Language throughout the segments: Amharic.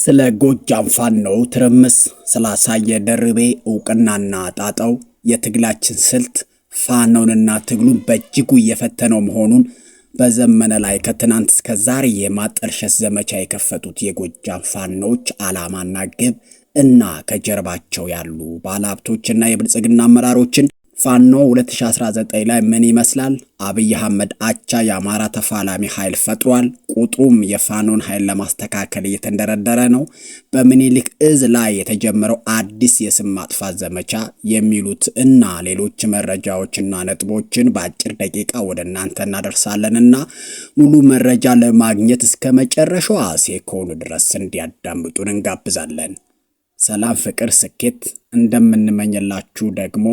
ስለ ጎጃም ፋኖ ትርምስ ስላሳየ ደርቤ እውቅናና ጣጣው የትግላችን ስልት ፋኖንና ትግሉን በእጅጉ እየፈተነው መሆኑን በዘመነ ላይ ከትናንት እስከ ዛሬ የማጠልሸት ዘመቻ የከፈቱት የጎጃም ፋኖች ዓላማና ግብ እና ከጀርባቸው ያሉ ባለሀብቶችና የብልጽግና አመራሮችን ፋኖ 2019 ላይ ምን ይመስላል? አብይ አህመድ አቻ የአማራ ተፋላሚ ኃይል ፈጥሯል። ቁጥሩም የፋኖን ኃይል ለማስተካከል እየተንደረደረ ነው። በምኒልክ እዝ ላይ የተጀመረው አዲስ የስም ማጥፋት ዘመቻ የሚሉት እና ሌሎች መረጃዎችና ነጥቦችን በአጭር ደቂቃ ወደ እናንተ እናደርሳለንና ሙሉ መረጃ ለማግኘት እስከ መጨረሻው ሴኮንድ ድረስ እንዲያዳምጡን እንጋብዛለን። ሰላም፣ ፍቅር፣ ስኬት እንደምንመኝላችሁ ደግሞ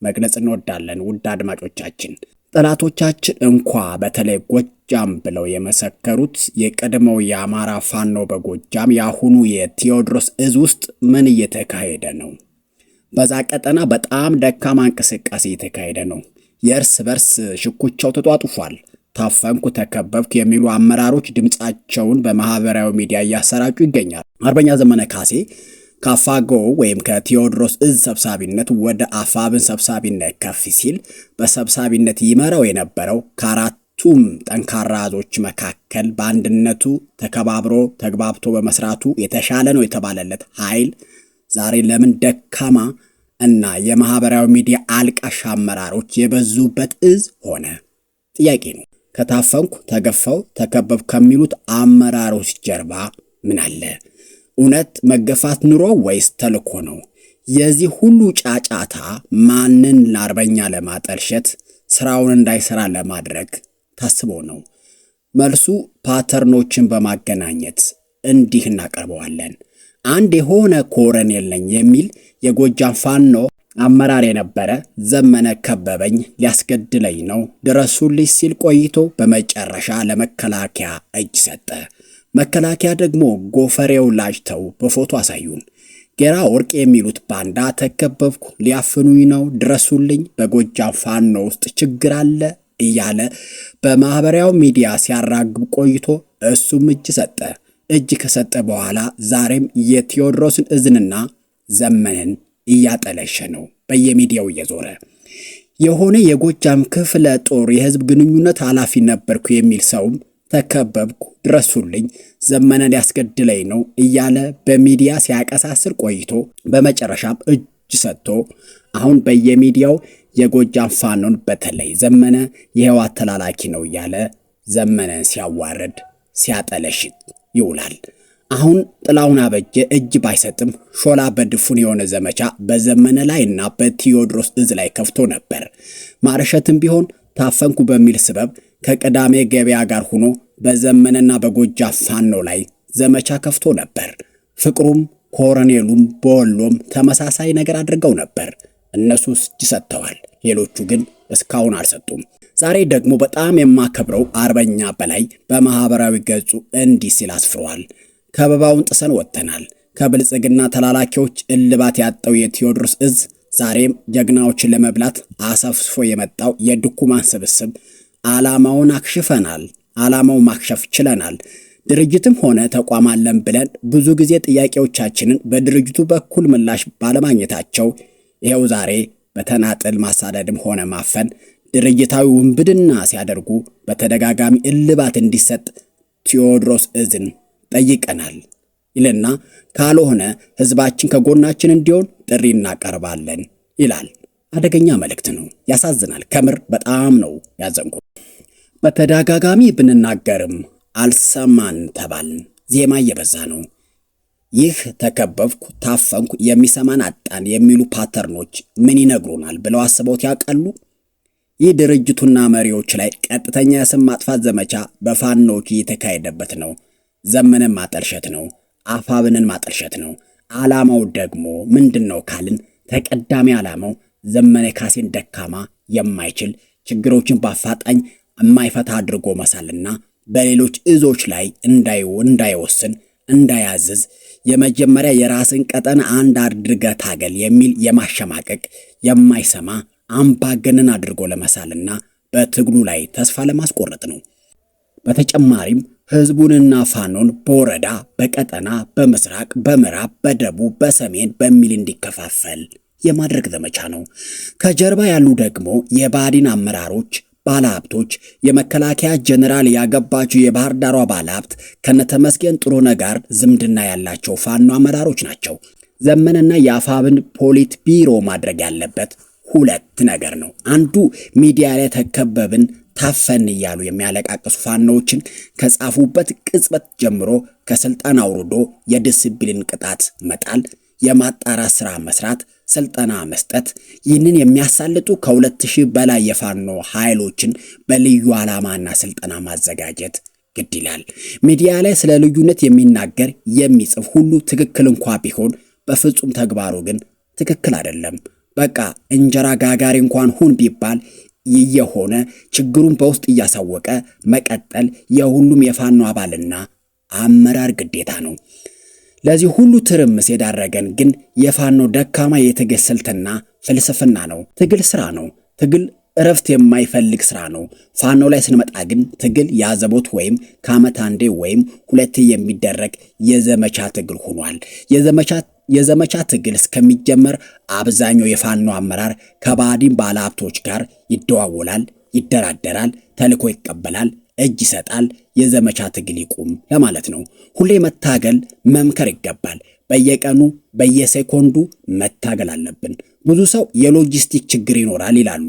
መግለጽ እንወዳለን። ውድ አድማጮቻችን፣ ጠላቶቻችን እንኳ በተለይ ጎጃም ብለው የመሰከሩት የቀድሞው የአማራ ፋኖ በጎጃም የአሁኑ የቴዎድሮስ እዝ ውስጥ ምን እየተካሄደ ነው? በዛ ቀጠና በጣም ደካማ እንቅስቃሴ እየተካሄደ ነው። የእርስ በርስ ሽኩቻው ተጧጡፏል። ታፈንኩ፣ ተከበብኩ የሚሉ አመራሮች ድምጻቸውን በማህበራዊ ሚዲያ እያሰራጩ ይገኛል። አርበኛ ዘመነ ካሴ ከአፋጎ ወይም ከቴዎድሮስ እዝ ሰብሳቢነት ወደ አፋብን ሰብሳቢነት ከፍ ሲል በሰብሳቢነት ይመራው የነበረው ከአራቱም ጠንካራ እዞች መካከል በአንድነቱ ተከባብሮ ተግባብቶ በመስራቱ የተሻለ ነው የተባለለት ኃይል ዛሬ ለምን ደካማ እና የማህበራዊ ሚዲያ አልቃሽ አመራሮች የበዙበት እዝ ሆነ? ጥያቄ ነው። ከታፈንኩ፣ ተገፋው፣ ተከበብ ከሚሉት አመራሮች ጀርባ ምን አለ? እውነት መገፋት ኑሮ ወይስ ተልኮ ነው? የዚህ ሁሉ ጫጫታ ማንን ለአርበኛ ለማጠልሸት ስራውን እንዳይሰራ ለማድረግ ታስቦ ነው? መልሱ ፓተርኖችን በማገናኘት እንዲህ እናቀርበዋለን። አንድ የሆነ ኮረኔል ነኝ የሚል የጎጃም ፋኖ አመራር የነበረ ዘመነ ከበበኝ ሊያስገድለኝ ነው ድረሱልኝ ሲል ቆይቶ በመጨረሻ ለመከላከያ እጅ ሰጠ። መከላከያ ደግሞ ጎፈሬው ላጭተው በፎቶ አሳዩን። ጌራ ወርቅ የሚሉት ባንዳ ተከበብኩ፣ ሊያፍኑኝ ነው ድረሱልኝ፣ በጎጃም ፋኖ ውስጥ ችግር አለ እያለ በማህበራዊ ሚዲያ ሲያራግብ ቆይቶ እሱም እጅ ሰጠ። እጅ ከሰጠ በኋላ ዛሬም የቴዎድሮስን እዝንና ዘመንን እያጠለሸ ነው በየሚዲያው እየዞረ። የሆነ የጎጃም ክፍለ ጦር የህዝብ ግንኙነት ኃላፊ ነበርኩ የሚል ሰውም ተከበብኩ ድረሱልኝ ዘመነ ሊያስገድለኝ ነው እያለ በሚዲያ ሲያቀሳስር ቆይቶ በመጨረሻም እጅ ሰጥቶ አሁን በየሚዲያው የጎጃም ፋኖን በተለይ ዘመነ የህወሓት ተላላኪ ነው እያለ ዘመነን ሲያዋርድ ሲያጠለሽት ይውላል። አሁን ጥላውን አበጀ እጅ ባይሰጥም ሾላ በድፉን የሆነ ዘመቻ በዘመነ ላይና በቴዎድሮስ እዝ ላይ ከፍቶ ነበር። ማርሸትም ቢሆን ታፈንኩ በሚል ስበብ ከቀዳሜ ገበያ ጋር ሆኖ በዘመነና በጎጃም ፋኖ ላይ ዘመቻ ከፍቶ ነበር። ፍቅሩም ኮረኔሉም በወሎም ተመሳሳይ ነገር አድርገው ነበር። እነሱ እጅ ሰጥተዋል፣ ሌሎቹ ግን እስካሁን አልሰጡም። ዛሬ ደግሞ በጣም የማከብረው አርበኛ በላይ በማህበራዊ ገጹ እንዲህ ሲል አስፍሯል። ከበባውን ጥሰን ወጥተናል። ከብልጽግና ተላላኪዎች እልባት ያጣው የቴዎድሮስ እዝ ዛሬም ጀግናዎችን ለመብላት አሰፍስፎ የመጣው የድኩማን ስብስብ ዓላማውን አክሽፈናል። ዓላማው ማክሸፍ ችለናል። ድርጅትም ሆነ ተቋም አለን ብለን ብዙ ጊዜ ጥያቄዎቻችንን በድርጅቱ በኩል ምላሽ ባለማግኘታቸው ይሄው ዛሬ በተናጥል ማሳደድም ሆነ ማፈን ድርጅታዊ ውንብድና ሲያደርጉ በተደጋጋሚ እልባት እንዲሰጥ ቴዎድሮስ እዝን ጠይቀናል ይልና ካልሆነ ህዝባችን ከጎናችን እንዲሆን ጥሪ እናቀርባለን ይላል። አደገኛ መልእክት ነው። ያሳዝናል። ከምር በጣም ነው ያዘንኩት። በተደጋጋሚ ብንናገርም አልሰማን ተባልን። ዜማ እየበዛ ነው። ይህ ተከበብኩ፣ ታፈንኩ፣ የሚሰማን አጣን የሚሉ ፓተርኖች ምን ይነግሩናል ብለው አስበውት ያውቃሉ? ይህ ድርጅቱና መሪዎች ላይ ቀጥተኛ የስም ማጥፋት ዘመቻ በፋኖች እየተካሄደበት ነው። ዘመንን ማጠልሸት ነው። አፋብንን ማጠልሸት ነው። ዓላማው ደግሞ ምንድነው ካልን ተቀዳሚ ዓላማው ዘመነ ካሴን ደካማ የማይችል ችግሮችን በአፋጣኝ የማይፈታ አድርጎ መሳልና በሌሎች እዞች ላይ እንዳይወስን እንዳያዝዝ የመጀመሪያ የራስን ቀጠና አንድ አድርገህ ታገል የሚል የማሸማቀቅ የማይሰማ አምባገነን አድርጎ ለመሳልና በትግሉ ላይ ተስፋ ለማስቆረጥ ነው። በተጨማሪም ህዝቡንና ፋኖን በወረዳ፣ በቀጠና፣ በምስራቅ፣ በምዕራብ፣ በደቡብ፣ በሰሜን በሚል እንዲከፋፈል የማድረግ ዘመቻ ነው። ከጀርባ ያሉ ደግሞ የባዲን አመራሮች፣ ባለሀብቶች፣ የመከላከያ ጀነራል ያገባችው የባህር ዳሯ ባለሀብት ከነተመስገን ጥሩነህ ጋር ዝምድና ያላቸው ፋኖ አመራሮች ናቸው። ዘመንና የአፋብን ፖሊት ቢሮ ማድረግ ያለበት ሁለት ነገር ነው። አንዱ ሚዲያ ላይ ተከበብን ታፈን እያሉ የሚያለቃቅሱ ፋኖዎችን ከጻፉበት ቅጽበት ጀምሮ ከስልጣን አውርዶ የዲሲፕሊን ቅጣት መጣል፣ የማጣራት ስራ መስራት፣ ስልጠና መስጠት። ይህንን የሚያሳልጡ ከ2000 በላይ የፋኖ ኃይሎችን በልዩ ዓላማና ስልጠና ማዘጋጀት ግድ ይላል። ሚዲያ ላይ ስለ ልዩነት የሚናገር የሚጽፍ ሁሉ ትክክል እንኳ ቢሆን በፍጹም ተግባሩ ግን ትክክል አይደለም። በቃ እንጀራ ጋጋሪ እንኳን ሁን ቢባል የሆነ ችግሩን በውስጥ እያሳወቀ መቀጠል የሁሉም የፋኖ አባልና አመራር ግዴታ ነው። ለዚህ ሁሉ ትርምስ የዳረገን ግን የፋኖ ደካማ የትግል ስልትና ፍልስፍና ነው። ትግል ስራ ነው። ትግል እረፍት የማይፈልግ ስራ ነው። ፋኖ ላይ ስንመጣ ግን ትግል ያዘቦት ወይም ከዓመት አንዴ ወይም ሁለቴ የሚደረግ የዘመቻ ትግል ሆኗል። የዘመቻ ትግል እስከሚጀመር አብዛኛው የፋኖ አመራር ከባዲን ባለሀብቶች ጋር ይደዋወላል፣ ይደራደራል፣ ተልዕኮ ይቀበላል፣ እጅ ይሰጣል። የዘመቻ ትግል ይቁም ለማለት ነው። ሁሌ መታገል፣ መምከር ይገባል። በየቀኑ በየሴኮንዱ መታገል አለብን። ብዙ ሰው የሎጂስቲክ ችግር ይኖራል ይላሉ።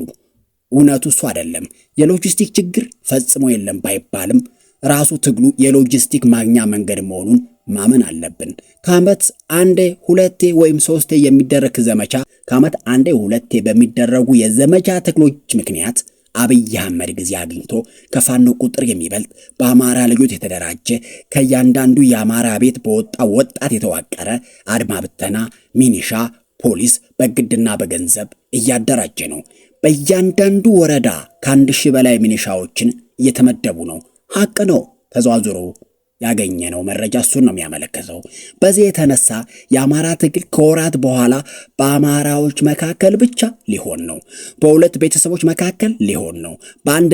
እውነቱ እሱ አይደለም። የሎጂስቲክ ችግር ፈጽሞ የለም ባይባልም ራሱ ትግሉ የሎጂስቲክ ማግኛ መንገድ መሆኑን ማመን አለብን። ከዓመት አንዴ ሁለቴ ወይም ሶስቴ የሚደረግ ዘመቻ ከዓመት አንዴ ሁለቴ በሚደረጉ የዘመቻ ትግሎች ምክንያት አብይ አህመድ ጊዜ አግኝቶ ከፋኖ ቁጥር የሚበልጥ በአማራ ልጆች የተደራጀ ከእያንዳንዱ የአማራ ቤት በወጣ ወጣት የተዋቀረ አድማ ብተና፣ ሚኒሻ፣ ፖሊስ በግድና በገንዘብ እያደራጀ ነው። በእያንዳንዱ ወረዳ ከ1000 በላይ ሚኒሻዎችን እየተመደቡ ነው። ሐቅ ነው። ተዘዋዝሮ ያገኘነው መረጃ እሱን ነው የሚያመለክተው። በዚህ የተነሳ የአማራ ትግል ከወራት በኋላ በአማራዎች መካከል ብቻ ሊሆን ነው። በሁለት ቤተሰቦች መካከል ሊሆን ነው። በአንድ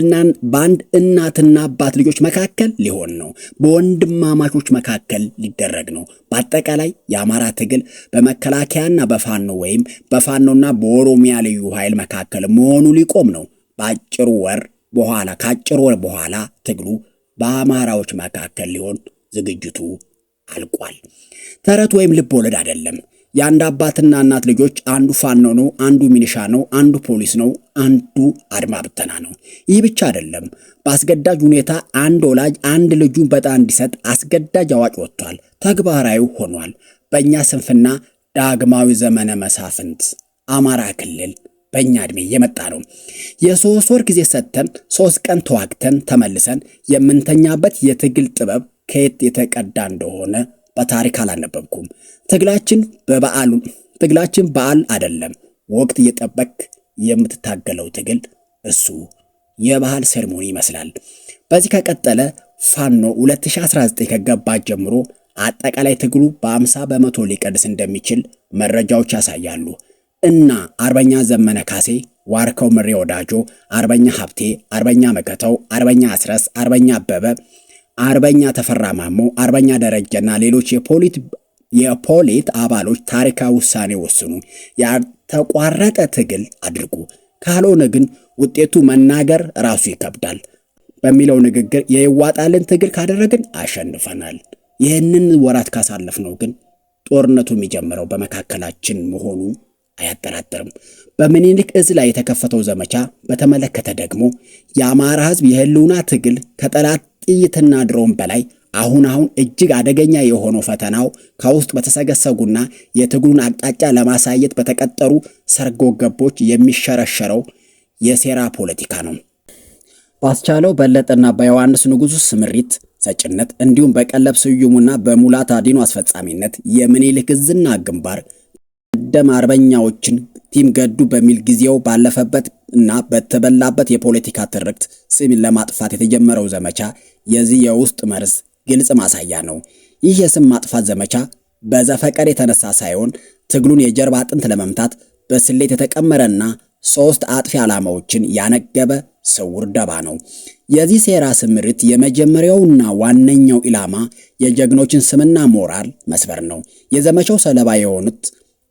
እናትና አባት ልጆች መካከል ሊሆን ነው። በወንድማማቾች መካከል ሊደረግ ነው። በአጠቃላይ የአማራ ትግል በመከላከያና በፋኖ ወይም በፋኖና በኦሮሚያ ልዩ ኃይል መካከል መሆኑ ሊቆም ነው። ከአጭር ወር በኋላ ትግሉ በአማራዎች መካከል ሊሆን ዝግጅቱ አልቋል። ተረት ወይም ልብ ወለድ አይደለም። የአንድ አባትና እናት ልጆች አንዱ ፋኖ ነው፣ አንዱ ሚኒሻ ነው፣ አንዱ ፖሊስ ነው፣ አንዱ አድማ ብተና ነው። ይህ ብቻ አይደለም። በአስገዳጅ ሁኔታ አንድ ወላጅ አንድ ልጁን በጣም እንዲሰጥ አስገዳጅ አዋጅ ወጥቷል። ተግባራዊ ሆኗል። በእኛ ስንፍና ዳግማዊ ዘመነ መሳፍንት አማራ ክልል በእኛ ዕድሜ የመጣ ነው። የ3 ወር ጊዜ ሰጥተን 3 ቀን ተዋግተን ተመልሰን የምንተኛበት የትግል ጥበብ ከየት የተቀዳ እንደሆነ በታሪክ አላነበብኩም። ትግላችን በዓል አይደለም። ወቅት እየጠበቅ የምትታገለው ትግል እሱ የባህል ሴርሞኒ ይመስላል። በዚህ ከቀጠለ ፋኖ 2019 ከገባ ጀምሮ አጠቃላይ ትግሉ በ50 በመቶ ሊቀንስ እንደሚችል መረጃዎች ያሳያሉ። እና አርበኛ ዘመነ ካሴ፣ ዋርካው ምሬ ወዳጆ፣ አርበኛ ሀብቴ፣ አርበኛ መከተው፣ አርበኛ አስረስ፣ አርበኛ አበበ፣ አርበኛ ተፈራ ማሞ፣ አርበኛ ደረጀና ሌሎች የፖሊት አባሎች ታሪካዊ ውሳኔ ወስኑ። ያልተቋረጠ ትግል አድርጉ። ካልሆነ ግን ውጤቱ መናገር ራሱ ይከብዳል በሚለው ንግግር የይዋጣልን ትግል ካደረግን አሸንፈናል። ይህንን ወራት ካሳለፍነው ግን ጦርነቱ የሚጀምረው በመካከላችን መሆኑ አያጠራጥርም። በምኒልክ እዝ ላይ የተከፈተው ዘመቻ በተመለከተ ደግሞ የአማራ ሕዝብ የህልውና ትግል ከጠላት ጥይትና ድሮን በላይ አሁን እጅግ አደገኛ የሆነው ፈተናው ከውስጥ በተሰገሰጉና የትግሉን አቅጣጫ ለማሳየት በተቀጠሩ ሰርጎ ገቦች የሚሸረሸረው የሴራ ፖለቲካ ነው። ባስቻለው በለጠና በዮሐንስ ንጉሱ ስምሪት ሰጭነት እንዲሁም በቀለብ ስዩሙና በሙላት አዲኑ አስፈጻሚነት የምኒልክ እዝና ግንባር ደም አርበኛዎችን ቲም ገዱ በሚል ጊዜው ባለፈበት እና በተበላበት የፖለቲካ ትርክት ስም ለማጥፋት የተጀመረው ዘመቻ የዚህ የውስጥ መርዝ ግልጽ ማሳያ ነው። ይህ የስም ማጥፋት ዘመቻ በዘፈቀድ የተነሳ ሳይሆን ትግሉን የጀርባ አጥንት ለመምታት በስሌት የተቀመረና 3 አጥፊ ዓላማዎችን ያነገበ ስውር ደባ ነው። የዚህ ሴራ ስምሪት የመጀመሪያውና ዋነኛው ኢላማ የጀግኖችን ስምና ሞራል መስበር ነው። የዘመቻው ሰለባ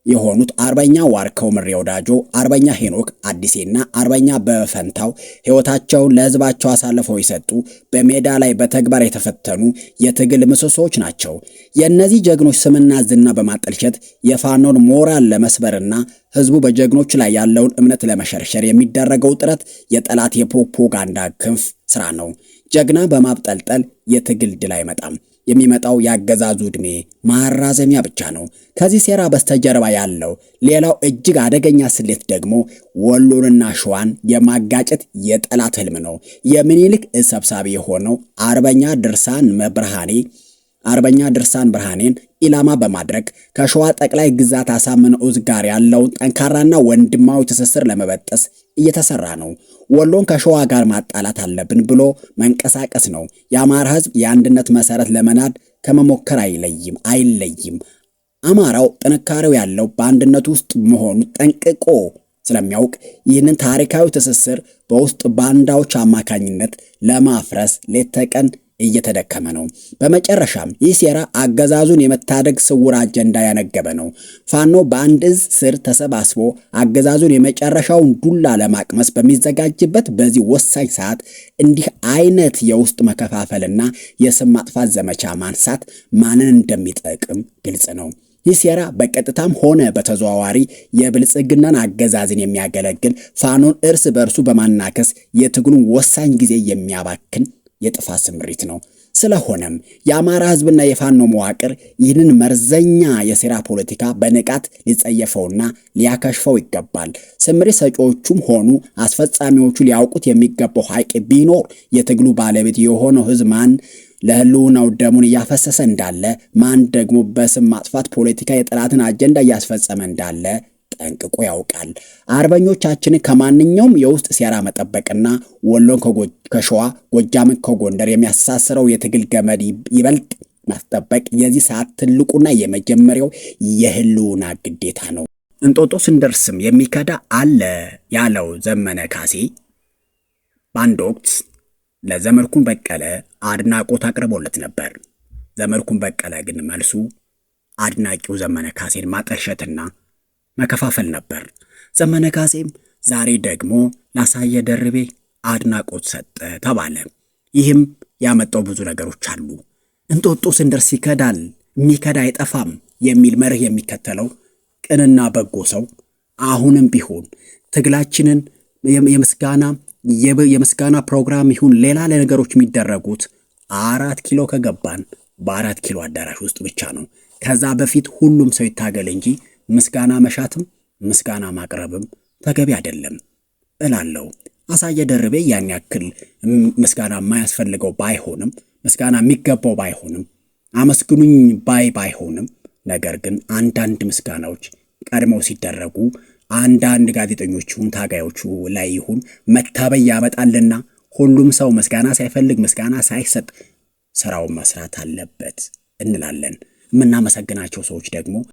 የሆኑት አርበኛ ዋርካው ምሬ ወዳጆ፣ አርበኛ ሄኖክ አዲሴና አርበኛ በፈንታው ሕይወታቸውን ለሕዝባቸው አሳልፈው የሰጡ በሜዳ ላይ በተግባር የተፈተኑ የትግል ምሰሶዎች ናቸው። የእነዚህ ጀግኖች ስምና ዝና በማጠልሸት የፋኖን ሞራል ለመስበርና ሕዝቡ በጀግኖች ላይ ያለውን እምነት ለመሸርሸር የሚደረገው ጥረት የጠላት የፕሮፓጋንዳ ክንፍ ስራ ነው። ጀግና በማብጠልጠል የትግል ድል አይመጣም። የሚመጣው ያገዛዙ ዕድሜ ማራዘሚያ ብቻ ነው። ከዚህ ሴራ በስተጀርባ ያለው ሌላው እጅግ አደገኛ ስሌት ደግሞ ወሎንና ሸዋን የማጋጨት የጠላት ህልም ነው። የሚኒልክ ሰብሳቢ የሆነው አርበኛ ድርሳን ብርሃኔን ኢላማ በማድረግ ከሸዋ ጠቅላይ ግዛት አሳምነው ዕዝ ጋር ያለውን ጠንካራና ወንድማዊ ትስስር ለመበጠስ እየተሰራ ነው። ወሎን ከሸዋ ጋር ማጣላት አለብን ብሎ መንቀሳቀስ ነው። የአማራ ህዝብ የአንድነት መሰረት ለመናድ ከመሞከር አይለይም። አማራው ጥንካሬው ያለው በአንድነት ውስጥ መሆኑ ጠንቅቆ ስለሚያውቅ ይህንን ታሪካዊ ትስስር በውስጥ ባንዳዎች አማካኝነት ለማፍረስ ሌት ተቀን እየተደከመ ነው። በመጨረሻም ይህ ሴራ አገዛዙን የመታደግ ስውር አጀንዳ ያነገበ ነው። ፋኖ በአንድ ዕዝ ስር ተሰባስቦ አገዛዙን የመጨረሻውን ዱላ ለማቅመስ በሚዘጋጅበት በዚህ ወሳኝ ሰዓት እንዲህ አይነት የውስጥ መከፋፈልና የስም ማጥፋት ዘመቻ ማንሳት ማንን እንደሚጠቅም ግልጽ ነው። ይህ ሴራ በቀጥታም ሆነ በተዘዋዋሪ የብልጽግናን አገዛዝን የሚያገለግል ፋኖን እርስ በርሱ በማናከስ የትግሉን ወሳኝ ጊዜ የሚያባክን የጥፋት ስምሪት ነው። ስለሆነም የአማራ ህዝብና የፋኖ መዋቅር ይህንን መርዘኛ የሴራ ፖለቲካ በንቃት ሊጸየፈውና ሊያከሽፈው ይገባል። ስምሪት ሰጪዎቹም ሆኑ አስፈጻሚዎቹ ሊያውቁት የሚገባው ሐቅ ቢኖር የትግሉ ባለቤት የሆነው ህዝብ ማን ለህልውናው ደሙን እያፈሰሰ እንዳለ፣ ማን ደግሞ በስም ማጥፋት ፖለቲካ የጠላትን አጀንዳ እያስፈጸመ እንዳለ ጠንቅቆ ያውቃል። አርበኞቻችንን ከማንኛውም የውስጥ ሴራ መጠበቅና ወሎን ከሸዋ ጎጃምን ከጎንደር የሚያሳስረው የትግል ገመድ ይበልጥ ማስጠበቅ የዚህ ሰዓት ትልቁና የመጀመሪያው የህልውና ግዴታ ነው። እንጦጦ ስንደርስም የሚከዳ አለ ያለው ዘመነ ካሴ በአንድ ወቅት ለዘመድኩን በቀለ አድናቆት አቅርቦለት ነበር። ዘመድኩን በቀለ ግን መልሱ አድናቂው ዘመነ ካሴን ማጠልሸትና መከፋፈል ነበር። ዘመነ ካሴም ዛሬ ደግሞ ላሳየ ደርቤ አድናቆት ሰጠ ተባለ። ይህም ያመጣው ብዙ ነገሮች አሉ። እንጦጦ ስንደርስ ይከዳል፣ የሚከዳ አይጠፋም የሚል መርህ የሚከተለው ቅንና በጎ ሰው አሁንም ቢሆን ትግላችንን የምስጋና ፕሮግራም ይሁን ሌላ ለነገሮች የሚደረጉት 4 ኪሎ ከገባን በ4 ኪሎ አዳራሽ ውስጥ ብቻ ነው። ከዛ በፊት ሁሉም ሰው ይታገል እንጂ ምስጋና መሻትም ምስጋና ማቅረብም ተገቢ አይደለም እላለሁ። አሳየ ደርቤ ያን ያክል ምስጋና የማያስፈልገው ባይሆንም፣ ምስጋና የሚገባው ባይሆንም፣ አመስግኑኝ ባይሆንም፣ ነገር ግን አንዳንድ ምስጋናዎች ቀድመው ሲደረጉ አንዳንድ ጋዜጠኞች ይሁን ታጋዮቹ ላይ ይሁን መታበይ ያመጣልና ሁሉም ሰው ምስጋና ሳይፈልግ ምስጋና ሳይሰጥ ስራውን መስራት አለበት እንላለን። የምናመሰግናቸው ሰዎች ደግሞ